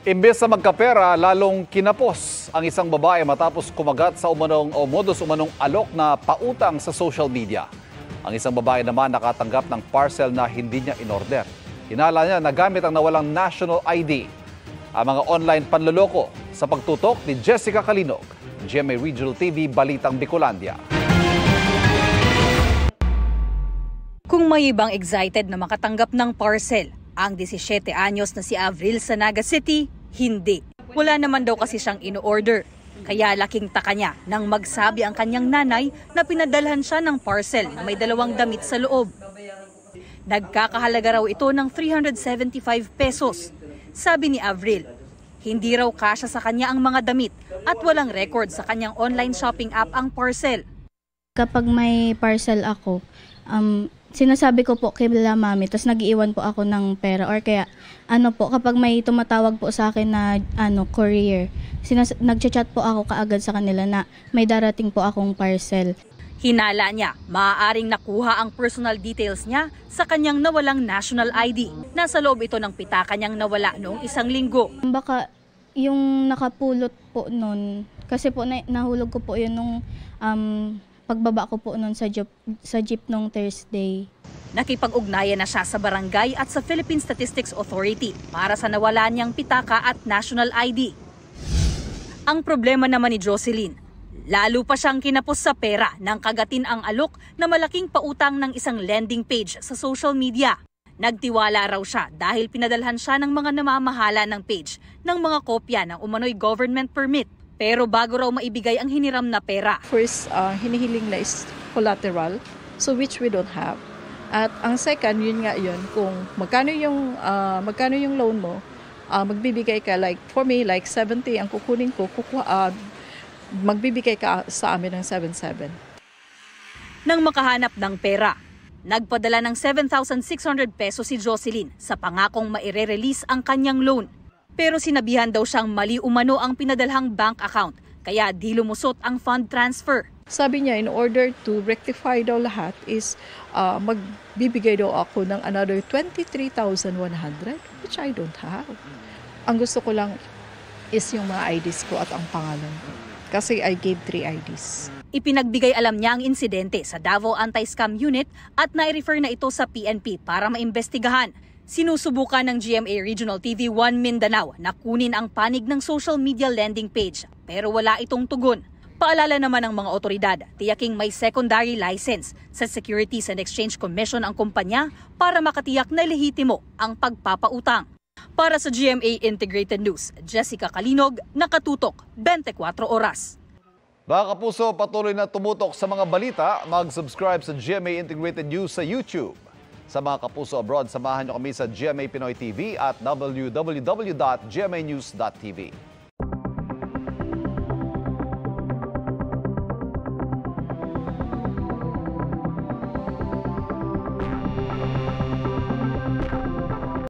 Imbes na magkapera, lalong kinapos ang isang babae matapos kumagat sa modus umanong alok na pautang sa social media. Ang isang babae naman nakatanggap ng parcel na hindi niya inorder. Hinala niya na gamit ang nawalang national ID. Ang mga online panloloko sa pagtutok ni Jessica Calinog, GMA Regional TV, Balitang Bicolandia. Kung may ibang excited na makatanggap ng parcel, ang 17 anyos na si Avril sa Naga City, hindi. Wala naman daw kasi siyang ino-order. Kaya laking taka niya nang magsabi ang kanyang nanay na pinadalhan siya ng parcel na may 2 damit sa loob. Nagkakahalaga raw ito ng 375 pesos. Sabi ni Avril, hindi raw kasya sa kanya ang mga damit at walang record sa kanyang online shopping app ang parcel. Kapag may parcel ako, sinasabi ko po kay mami, tapos nag-iwan po ako ng pera or kaya kapag may tumatawag po sa akin na courier, nagchat po ako kaagad sa kanila na may darating po akong parcel. Hinala niya, maaaring nakuha ang personal details niya sa kanyang nawalang national ID. Nasa loob ito ng pitaka niyang nawala noong 1 linggo. Baka yung nakapulot po nun, kasi po nahulog ko po yun nung pagbaba ko po noon sa jeep nung Thursday. Nakipag-ugnayan na siya sa barangay at sa Philippine Statistics Authority para sa nawalan niyang pitaka at national ID. Ang problema naman ni Jocelyn, lalo pa siyang kinapos sa pera nang kagatin ang alok na malaking pautang ng isang lending page sa social media. Nagtiwala raw siya dahil pinadalhan siya ng mga namamahala ng page ng mga kopya ng umano'y government permit. Pero bago raw maibigay ang hiniram na pera. First, hinihiling na is collateral, so which we don't have. At ang second, yun kung magkano yung loan mo, magbibigay ka, like for me, like 70 ang kukunin ko, magbibigay ka sa amin ng 77. Nang makahanap ng pera, nagpadala ng 7,600 pesos si Jocelyn sa pangakong maire-release ang kanyang loan. Pero sinabihan daw siyang mali umano ang pinadalhang bank account, kaya di lumusot ang fund transfer. Sabi niya, in order to rectify daw lahat is magbibigay daw ako ng another 23,100, which I don't have. Ang gusto ko lang is yung mga IDs ko at ang pangalan ko. Kasi I gave 3 IDs. Ipinagbigay alam niya ang insidente sa Davao Anti-Scam Unit at nai-refer na ito sa PNP para maimbestigahan. Sinusubukan ng GMA Regional TV 1 Mindanao na kunin ang panig ng social media lending page pero wala itong tugon. Paalala naman ng mga otoridad, tiyaking may secondary license sa Securities and Exchange Commission ang kumpanya para makatiyak na lehitimo ang pagpapautang. Para sa GMA Integrated News, Jessica Calinog, nakatutok 24 oras. Mga kapuso, patuloy na tumutok sa mga balita, mag-subscribe sa GMA Integrated News sa YouTube. Sa mga kapuso abroad, samahan niyo kami sa GMA Pinoy TV at www.gmanews.tv.